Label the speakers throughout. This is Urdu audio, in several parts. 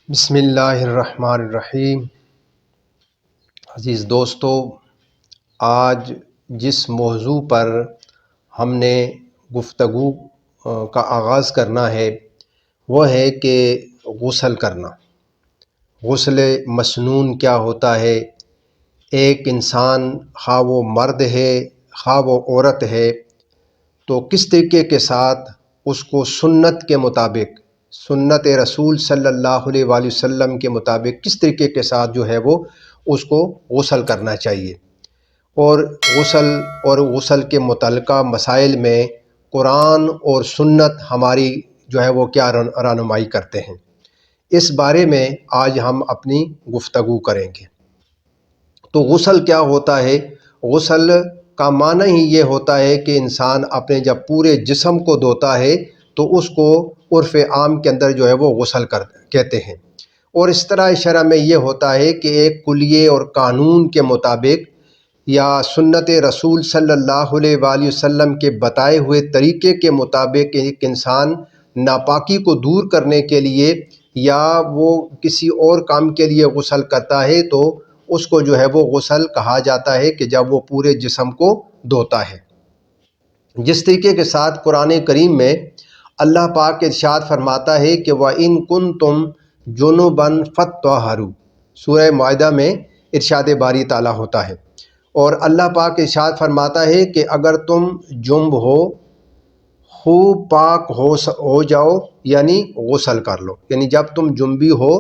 Speaker 1: بسم اللہ الرحمن الرحیم۔ عزیز دوستو، آج جس موضوع پر ہم نے گفتگو کا آغاز کرنا ہے وہ ہے کہ غسل کرنا۔ غسل مسنون کیا ہوتا ہے؟ ایک انسان خواہ وہ مرد ہے خواہ وہ عورت ہے تو کس طریقے کے ساتھ اس کو سنت کے مطابق، سنت رسول صلی اللہ علیہ وآلہ وسلم کے مطابق کس طریقے کے ساتھ جو ہے وہ اس کو غسل کرنا چاہیے۔ اور غسل کے متعلقہ مسائل میں قرآن اور سنت ہماری جو ہے وہ کیا رہنمائی کرتے ہیں، اس بارے میں آج ہم اپنی گفتگو کریں گے۔ تو غسل کیا ہوتا ہے؟ غسل کا معنی ہی یہ ہوتا ہے کہ انسان اپنے جب پورے جسم کو دھوتا ہے تو اس کو عرف عام کے اندر جو ہے وہ غسل کہتے ہیں۔ اور اس طرح شرع میں یہ ہوتا ہے کہ ایک کلیے اور قانون کے مطابق یا سنت رسول صلی اللہ علیہ وآلہ وسلم کے بتائے ہوئے طریقے کے مطابق ایک انسان ناپاکی کو دور کرنے کے لیے یا وہ کسی اور کام کے لیے غسل کرتا ہے تو اس کو جو ہے وہ غسل کہا جاتا ہے کہ جب وہ پورے جسم کو دھوتا ہے۔ جس طریقے کے ساتھ قرآن کریم میں اللہ پاک ارشاد فرماتا ہے کہ وَإِن كُنتُمْ جُنُبًا فَاطَّهَّرُوا، سورہ معاہدہ میں ارشاد باری تعالیٰ ہوتا ہے، اور اللہ پاک ارشاد فرماتا ہے کہ اگر تم جنب ہو، خوب پاک ہو جاؤ، یعنی غسل کر لو، یعنی جب تم جنبی ہو،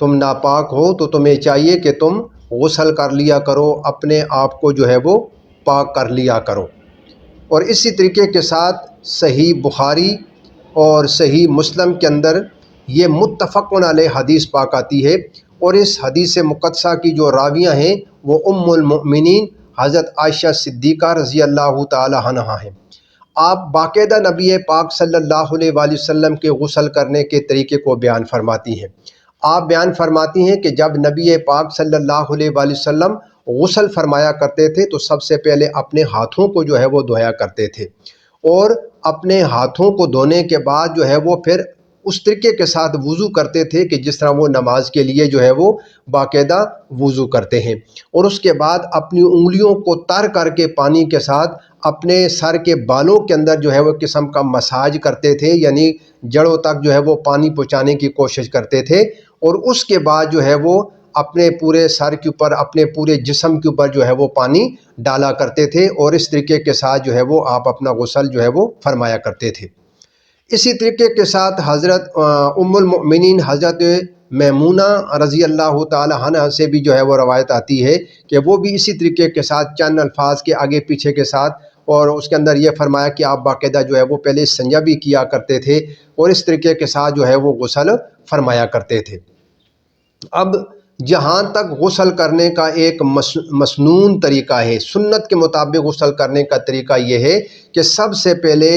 Speaker 1: تم ناپاک ہو تو تمہیں چاہیے کہ تم غسل کر لیا کرو، اپنے آپ کو جو ہے وہ پاک کر لیا کرو۔ اور اسی طریقے کے ساتھ صحیح بخاری اور صحیح مسلم کے اندر یہ متفقن علیہ حدیث پاک آتی ہے، اور اس حدیث مقدسہ کی جو راویہ ہیں وہ ام المؤمنین حضرت عائشہ صدیقہ رضی اللہ تعالی عنہا ہیں۔ آپ باقاعدہ نبی پاک صلی اللہ علیہ وآلہ وسلم کے غسل کرنے کے طریقے کو بیان فرماتی ہیں۔ آپ بیان فرماتی ہیں کہ جب نبی پاک صلی اللہ علیہ وآلہ وسلم غسل فرمایا کرتے تھے تو سب سے پہلے اپنے ہاتھوں کو جو ہے وہ دھویا کرتے تھے، اور اپنے ہاتھوں کو دھونے کے بعد جو ہے وہ پھر اس طریقے کے ساتھ وضو کرتے تھے کہ جس طرح وہ نماز کے لیے جو ہے وہ باقاعدہ وضو کرتے ہیں، اور اس کے بعد اپنی انگلیوں کو تر کر کے پانی کے ساتھ اپنے سر کے بالوں کے اندر جو ہے وہ قسم کا مساج کرتے تھے، یعنی جڑوں تک جو ہے وہ پانی پہنچانے کی کوشش کرتے تھے، اور اس کے بعد جو ہے وہ اپنے پورے سر کے اوپر، اپنے پورے جسم کے اوپر جو ہے وہ پانی ڈالا کرتے تھے، اور اس طریقے کے ساتھ جو ہے وہ آپ اپنا غسل جو ہے وہ فرمایا کرتے تھے۔ اسی طریقے کے ساتھ حضرت ام المؤمنین حضرت میمونہ رضی اللہ تعالی عنہ سے بھی جو ہے وہ روایت آتی ہے کہ وہ بھی اسی طریقے کے ساتھ چند الفاظ کے آگے پیچھے کے ساتھ، اور اس کے اندر یہ فرمایا کہ آپ باقاعدہ جو ہے وہ پہلے استنجا بھی کیا کرتے تھے اور اس طریقے کے ساتھ جو ہے وہ غسل فرمایا کرتے تھے۔ اب جہاں تک غسل کرنے کا ایک مسنون طریقہ ہے، سنت کے مطابق غسل کرنے کا طریقہ یہ ہے کہ سب سے پہلے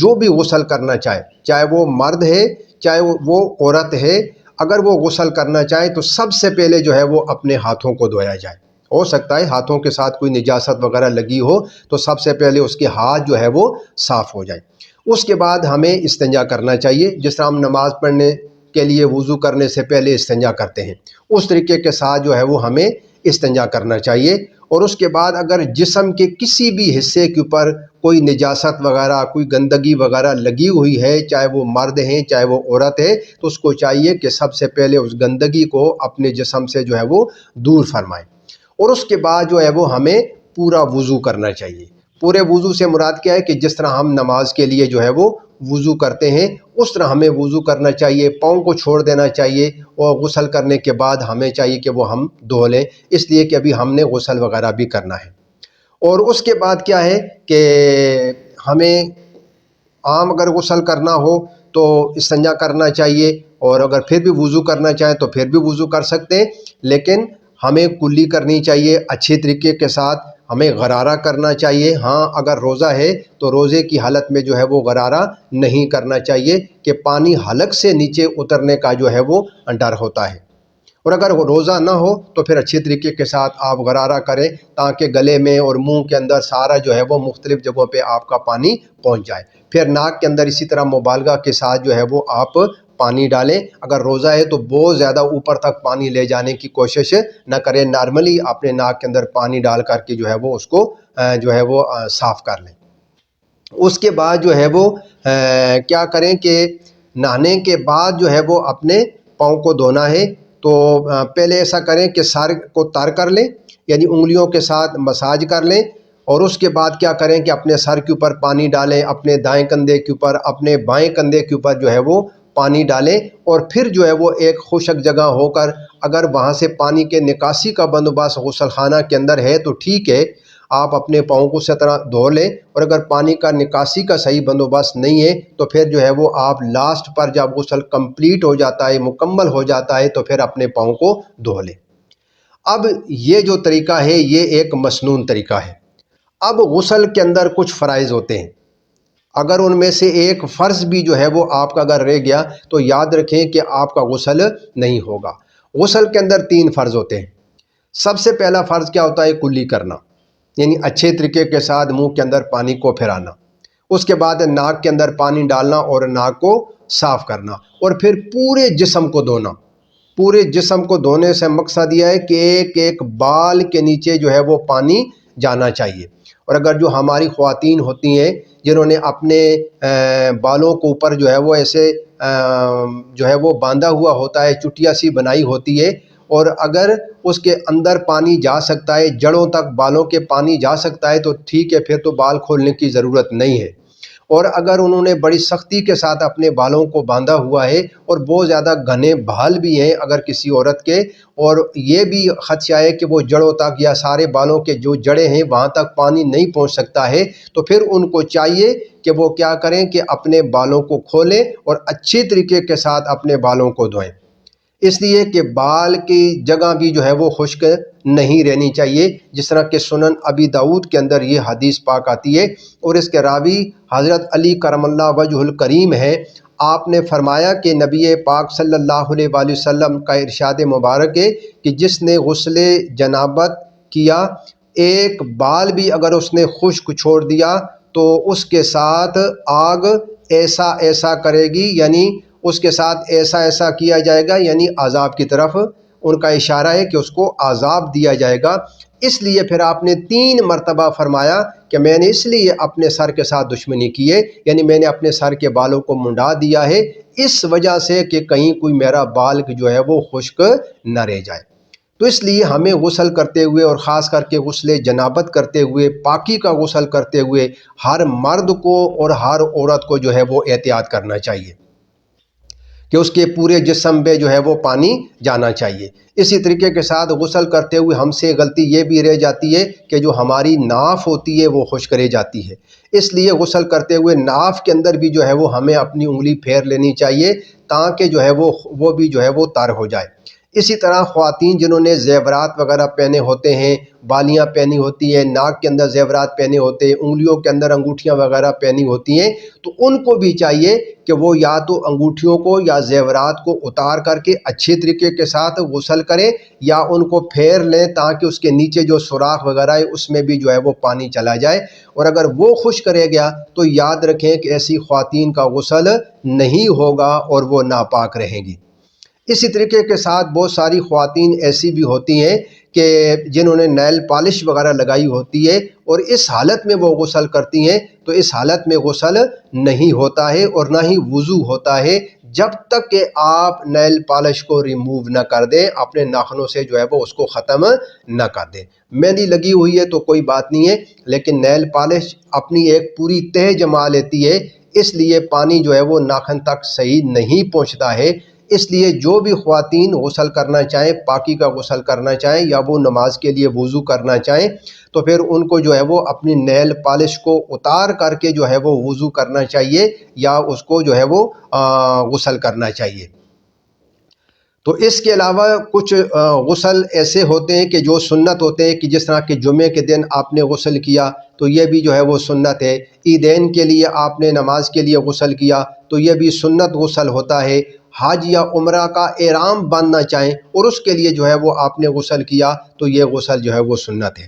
Speaker 1: جو بھی غسل کرنا چاہے وہ مرد ہے چاہے وہ عورت ہے، اگر وہ غسل کرنا چاہے تو سب سے پہلے جو ہے وہ اپنے ہاتھوں کو دھویا جائے۔ ہو سکتا ہے ہاتھوں کے ساتھ کوئی نجاست وغیرہ لگی ہو تو سب سے پہلے اس کے ہاتھ جو ہے وہ صاف ہو جائے۔ اس کے بعد ہمیں استنجا کرنا چاہیے، جس طرح ہم نماز پڑھنے کے لیے وضو کرنے سے پہلے استنجا کرتے ہیں، اس طریقے کے ساتھ جو ہے وہ ہمیں استنجا کرنا چاہیے۔ اور اس کے بعد اگر جسم کے کسی بھی حصے کے اوپر کوئی نجاست وغیرہ، کوئی گندگی وغیرہ لگی ہوئی ہے، چاہے وہ مرد ہیں چاہے وہ عورت ہے، تو اس کو چاہیے کہ سب سے پہلے اس گندگی کو اپنے جسم سے جو ہے وہ دور فرمائے، اور اس کے بعد جو ہے وہ ہمیں پورا وضو کرنا چاہیے۔ پورے وضو سے مراد کیا ہے کہ جس طرح ہم نماز کے لیے جو ہے وہ وضو کرتے ہیں اس طرح ہمیں وضو کرنا چاہیے، پاؤں کو چھوڑ دینا چاہیے، اور غسل کرنے کے بعد ہمیں چاہیے کہ وہ ہم دھو لیں، اس لیے کہ ابھی ہم نے غسل وغیرہ بھی کرنا ہے۔ اور اس کے بعد کیا ہے کہ ہمیں عام اگر غسل کرنا ہو تو استنجا کرنا چاہیے، اور اگر پھر بھی وضو کرنا چاہیں تو پھر بھی وضو کر سکتے ہیں، لیکن ہمیں کلی کرنی چاہیے اچھی طریقے کے ساتھ، ہمیں غرارہ کرنا چاہیے۔ ہاں اگر روزہ ہے تو روزے کی حالت میں جو ہے وہ غرارہ نہیں کرنا چاہیے کہ پانی حلق سے نیچے اترنے کا جو ہے وہ ڈر ہوتا ہے، اور اگر وہ روزہ نہ ہو تو پھر اچھی طریقے کے ساتھ آپ غرارہ کریں تاکہ گلے میں اور منہ کے اندر سارا جو ہے وہ مختلف جگہوں پہ آپ کا پانی پہنچ جائے۔ پھر ناک کے اندر اسی طرح مبالغہ کے ساتھ جو ہے وہ آپ پانی ڈالیں. اگر روزہ ہے تو بہت زیادہ اوپر تک پانی لے جانے کی کوشش نہ کریں، نارملی اپنے ناک کے اندر پانی ڈال کر کے جو ہے وہ اس کو جو ہے وہ صاف کر لیں. اس کے بعد جو ہے وہ کیا کریں کہ نہانے کے بعد جو ہے وہ اپنے پاؤں کو دھونا ہے. تو پہلے ایسا کریں کہ سر کو تر کر لیں، یعنی انگلیوں کے ساتھ مساج کر لیں، اور اس کے بعد کیا کریں کہ اپنے سر کے اوپر پانی ڈالیں، اپنے دائیں کندھے کے اوپر، اپنے بائیں کندھے کے اوپر جو ہے وہ پانی ڈالیں، اور پھر جو ہے وہ ایک خشک جگہ ہو کر، اگر وہاں سے پانی کے نکاسی کا بندوبست غسل خانہ کے اندر ہے تو ٹھیک ہے، آپ اپنے پاؤں کو اسی طرح دھو لیں. اور اگر پانی کا نکاسی کا صحیح بندوبست نہیں ہے تو پھر جو ہے وہ آپ لاسٹ پر جب غسل کمپلیٹ ہو جاتا ہے، مکمل ہو جاتا ہے، تو پھر اپنے پاؤں کو دھو لیں. اب یہ جو طریقہ ہے یہ ایک مسنون طریقہ ہے. اب غسل کے اندر کچھ فرائض ہوتے ہیں، اگر ان میں سے ایک فرض بھی جو ہے وہ آپ کا اگر رہ گیا تو یاد رکھیں کہ آپ کا غسل نہیں ہوگا. غسل کے اندر 3 فرض ہوتے ہیں. سب سے پہلا فرض کیا ہوتا ہے؟ کلی کرنا، یعنی اچھے طریقے کے ساتھ منہ کے اندر پانی کو پھرانا. اس کے بعد ناک کے اندر پانی ڈالنا اور ناک کو صاف کرنا، اور پھر پورے جسم کو دھونا. پورے جسم کو دھونے سے مقصد یہ ہے کہ ایک ایک بال کے نیچے جو ہے وہ پانی جانا چاہیے. اور اگر جو ہماری خواتین ہوتی ہیں جنہوں نے اپنے بالوں کو اوپر جو ہے وہ ایسے جو ہے وہ باندھا ہوا ہوتا ہے، چٹیا سی بنائی ہوتی ہے، اور اگر اس کے اندر پانی جا سکتا ہے، جڑوں تک بالوں کے پانی جا سکتا ہے تو ٹھیک ہے، پھر تو بال کھولنے کی ضرورت نہیں ہے. اور اگر انہوں نے بڑی سختی کے ساتھ اپنے بالوں کو باندھا ہوا ہے اور بہت زیادہ گھنے بال بھی ہیں اگر کسی عورت کے، اور یہ بھی خدشہ ہے کہ وہ جڑوں تک یا سارے بالوں کے جو جڑیں ہیں وہاں تک پانی نہیں پہنچ سکتا ہے، تو پھر ان کو چاہیے کہ وہ کیا کریں کہ اپنے بالوں کو کھولیں اور اچھے طریقے کے ساتھ اپنے بالوں کو دھوئیں. اس لیے کہ بال کی جگہ بھی جو ہے وہ خشک نہیں رہنی چاہیے، جس طرح کہ سنن ابی داؤد کے اندر یہ حدیث پاک آتی ہے، اور اس کے راوی حضرت علی کرم اللہ وجہ الکریم ہے. آپ نے فرمایا کہ نبی پاک صلی اللہ علیہ وآلہ وسلم کا ارشاد مبارک ہے کہ جس نے غسل جنابت کیا، ایک بال بھی اگر اس نے خشک چھوڑ دیا تو اس کے ساتھ آگ ایسا ایسا کرے گی، یعنی اس کے ساتھ ایسا ایسا کیا جائے گا، یعنی عذاب کی طرف ان کا اشارہ ہے کہ اس کو عذاب دیا جائے گا. اس لیے پھر آپ نے 3 مرتبہ فرمایا کہ میں نے اس لیے اپنے سر کے ساتھ دشمنی کی ہے، یعنی میں نے اپنے سر کے بالوں کو منڈا دیا ہے اس وجہ سے کہ کہیں کوئی میرا بال جو ہے وہ خشک نہ رہ جائے. تو اس لیے ہمیں غسل کرتے ہوئے، اور خاص کر کے غسل جنابت کرتے ہوئے، پاکی کا غسل کرتے ہوئے ہر مرد کو اور ہر عورت کو جو ہے وہ احتیاط کرنا چاہیے کہ اس کے پورے جسم پہ جو ہے وہ پانی جانا چاہیے. اسی طریقے کے ساتھ غسل کرتے ہوئے ہم سے غلطی یہ بھی رہ جاتی ہے کہ جو ہماری ناف ہوتی ہے وہ خشک رہ جاتی ہے. اس لیے غسل کرتے ہوئے ناف کے اندر بھی جو ہے وہ ہمیں اپنی انگلی پھیر لینی چاہیے تاکہ جو ہے وہ بھی جو ہے وہ تر ہو جائے. اسی طرح خواتین جنہوں نے زیورات وغیرہ پہنے ہوتے ہیں، بالیاں پہنی ہوتی ہیں، ناک کے اندر زیورات پہنے ہوتے ہیں، انگلیوں کے اندر انگوٹھیاں وغیرہ پہنی ہوتی ہیں، تو ان کو بھی چاہیے کہ وہ یا تو انگوٹھیوں کو یا زیورات کو اتار کر کے اچھے طریقے کے ساتھ غسل کریں، یا ان کو پھیر لیں تاکہ اس کے نیچے جو سوراخ وغیرہ ہے اس میں بھی جو ہے وہ پانی چلا جائے. اور اگر وہ خشک رہ گیا تو یاد رکھیں کہ ایسی خواتین کا غسل نہیں ہوگا اور وہ ناپاک رہیں گی. اسی طریقے کے ساتھ بہت ساری خواتین ایسی بھی ہوتی ہیں کہ جنہوں نے نیل پالش وغیرہ لگائی ہوتی ہے اور اس حالت میں وہ غسل کرتی ہیں، تو اس حالت میں غسل نہیں ہوتا ہے اور نہ ہی وضو ہوتا ہے جب تک کہ آپ نیل پالش کو ریموو نہ کر دیں، اپنے ناخنوں سے جو ہے وہ اس کو ختم نہ کر دیں. مہندی لگی ہوئی ہے تو کوئی بات نہیں ہے، لیکن نیل پالش اپنی ایک پوری تہ جما لیتی ہے، اس لیے پانی جو ہے وہ ناخن تک صحیح نہیں پہنچتا ہے. اس لیے جو بھی خواتین غسل کرنا چاہیں، پاکی کا غسل کرنا چاہیں، یا وہ نماز کے لیے وضو کرنا چاہیں، تو پھر ان کو جو ہے وہ اپنی نیل پالش کو اتار کر کے جو ہے وہ وضو کرنا چاہیے یا اس کو جو ہے وہ غسل کرنا چاہیے. تو اس کے علاوہ کچھ غسل ایسے ہوتے ہیں کہ جو سنت ہوتے ہیں، کہ جس طرح کہ جمعے کے دن آپ نے غسل کیا تو یہ بھی جو ہے وہ سنت ہے. عیدین کے لیے آپ نے نماز کے لیے غسل کیا تو یہ بھی سنت غسل ہوتا ہے. حج یا عمرہ کا احرام باندھنا چاہیں اور اس کے لیے جو ہے وہ آپ نے غسل کیا تو یہ غسل جو ہے وہ سنت ہے.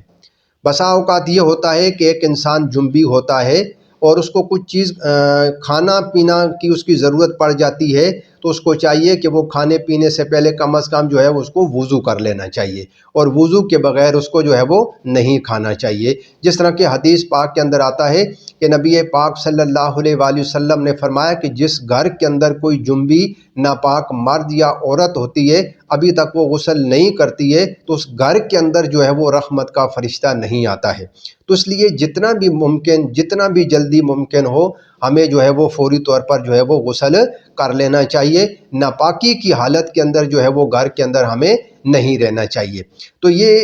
Speaker 1: بسا اوقات یہ ہوتا ہے کہ ایک انسان جنبی ہوتا ہے اور اس کو کچھ چیز کھانا پینا کی اس کی ضرورت پڑ جاتی ہے، تو اس کو چاہیے کہ وہ کھانے پینے سے پہلے کم از کم جو ہے اس کو وضو کر لینا چاہیے، اور وضو کے بغیر اس کو جو ہے وہ نہیں کھانا چاہیے۔ جس طرح کہ حدیث پاک کے اندر آتا ہے کہ نبی پاک صلی اللہ علیہ وآلہ وسلم نے فرمایا کہ جس گھر کے اندر کوئی جنبی ناپاک مرد یا عورت ہوتی ہے، ابھی تک وہ غسل نہیں کرتی ہے، تو اس گھر کے اندر جو ہے وہ رحمت کا فرشتہ نہیں آتا ہے۔ تو اس لیے جتنا بھی ممکن، جتنا بھی جلدی ممکن ہو، ہمیں جو ہے وہ فوری طور پر جو ہے وہ غسل کر لینا چاہیے۔ ناپاکی کی حالت کے اندر جو ہے وہ گھر کے اندر ہمیں نہیں رہنا چاہیے۔ تو یہ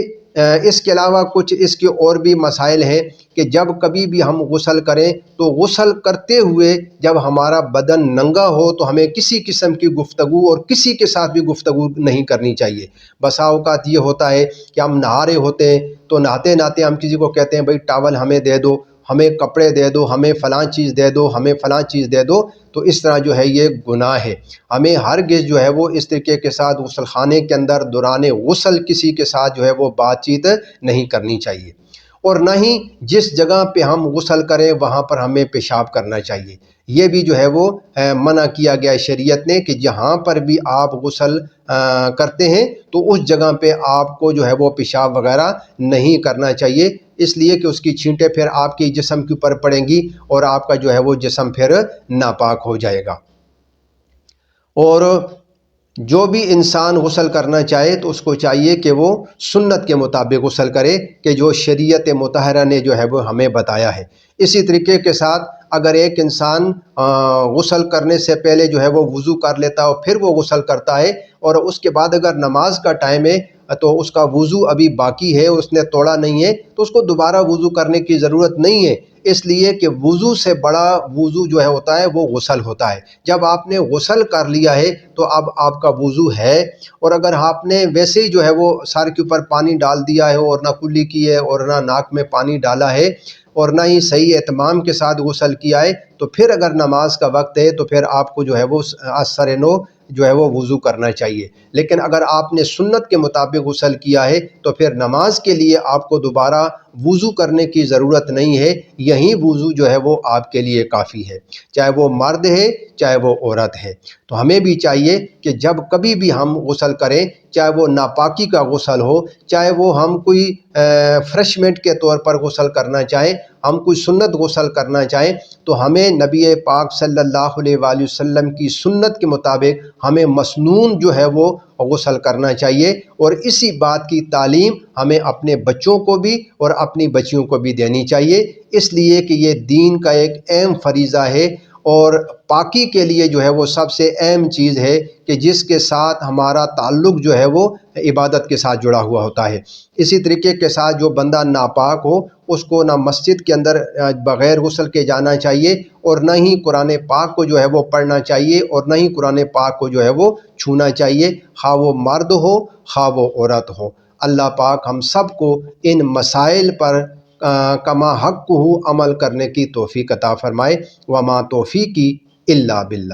Speaker 1: اس کے علاوہ کچھ اس کے اور بھی مسائل ہیں کہ جب کبھی بھی ہم غسل کریں تو غسل کرتے ہوئے جب ہمارا بدن ننگا ہو تو ہمیں کسی قسم کی گفتگو اور کسی کے ساتھ بھی گفتگو نہیں کرنی چاہیے۔ بسا اوقات یہ ہوتا ہے کہ ہم نہا رہے ہوتے ہیں تو نہاتے نہاتے ہم کسی کو کہتے ہیں بھائی ٹاول ہمیں دے دو، ہمیں کپڑے دے دو، ہمیں فلاں چیز دے دو، ہمیں فلاں چیز دے دو، تو اس طرح جو ہے یہ گناہ ہے۔ ہمیں ہرگز جو ہے وہ اس طریقے کے ساتھ غسل خانے کے اندر دوران غسل کسی کے ساتھ جو ہے وہ بات چیت نہیں کرنی چاہیے، اور نہ ہی جس جگہ پہ ہم غسل کریں وہاں پر ہمیں پیشاب کرنا چاہیے۔ یہ بھی جو ہے وہ منع کیا گیا ہے شریعت نے کہ جہاں پر بھی آپ غسل کرتے ہیں تو اس جگہ پہ آپ کو جو ہے وہ پیشاب وغیرہ نہیں کرنا چاہیے، اس لیے کہ اس کی چھینٹیں پھر آپ کے جسم کے اوپر پڑیں گی اور آپ کا جو ہے وہ جسم پھر ناپاک ہو جائے گا۔ اور جو بھی انسان غسل کرنا چاہے تو اس کو چاہیے کہ وہ سنت کے مطابق غسل کرے کہ جو شریعت مطہرہ نے جو ہے وہ ہمیں بتایا ہے۔ اسی طریقے کے ساتھ اگر ایک انسان غسل کرنے سے پہلے جو ہے وہ وضو کر لیتا ہے، پھر وہ غسل کرتا ہے، اور اس کے بعد اگر نماز کا ٹائم ہے تو اس کا وضو ابھی باقی ہے، اس نے توڑا نہیں ہے، تو اس کو دوبارہ وضو کرنے کی ضرورت نہیں ہے، اس لیے کہ وضو سے بڑا وضو جو ہے ہوتا ہے وہ غسل ہوتا ہے۔ جب آپ نے غسل کر لیا ہے تو اب آپ کا وضو ہے، اور اگر آپ نے ویسے ہی جو ہے وہ سر کے اوپر پانی ڈال دیا ہے اور نہ کلی کی ہے اور نہ ناک میں پانی ڈالا ہے اور نہ ہی صحیح اہتمام کے ساتھ غسل کیا ہے، تو پھر اگر نماز کا وقت ہے تو پھر آپ کو جو ہے وہ سر نو جو ہے وہ وضو کرنا چاہیے۔ لیکن اگر آپ نے سنت کے مطابق غسل کیا ہے تو پھر نماز کے لیے آپ کو دوبارہ وضو کرنے کی ضرورت نہیں ہے، یہی وضو جو ہے وہ آپ کے لیے کافی ہے، چاہے وہ مرد ہے چاہے وہ عورت ہے۔ تو ہمیں بھی چاہیے کہ جب کبھی بھی ہم غسل کریں، چاہے وہ ناپاکی کا غسل ہو، چاہے وہ ہم کوئی فریشمنٹ کے طور پر غسل کرنا چاہیں، ہم کوئی سنت غسل کرنا چاہیں، تو ہمیں نبی پاک صلی اللہ علیہ وآلہ وسلم کی سنت کے مطابق ہمیں مسنون جو ہے وہ غسل کرنا چاہیے، اور اسی بات کی تعلیم ہمیں اپنے بچوں کو بھی اور اپنی بچیوں کو بھی دینی چاہیے، اس لیے کہ یہ دین کا ایک اہم فریضہ ہے، اور پاکی کے لیے جو ہے وہ سب سے اہم چیز ہے کہ جس کے ساتھ ہمارا تعلق جو ہے وہ عبادت کے ساتھ جڑا ہوا ہوتا ہے۔ اسی طریقے کے ساتھ جو بندہ ناپاک ہو اس کو نہ مسجد کے اندر بغیر غسل کے جانا چاہیے، اور نہ ہی قرآن پاک کو جو ہے وہ پڑھنا چاہیے، اور نہ ہی قرآن پاک کو جو ہے وہ چھونا چاہیے، خواہ وہ مرد ہو خواہ وہ عورت ہو۔ اللہ پاک ہم سب کو ان مسائل پر کما حق عمل کرنے کی توفیق عطا فرمائے۔ وما توفیقی الا باللہ۔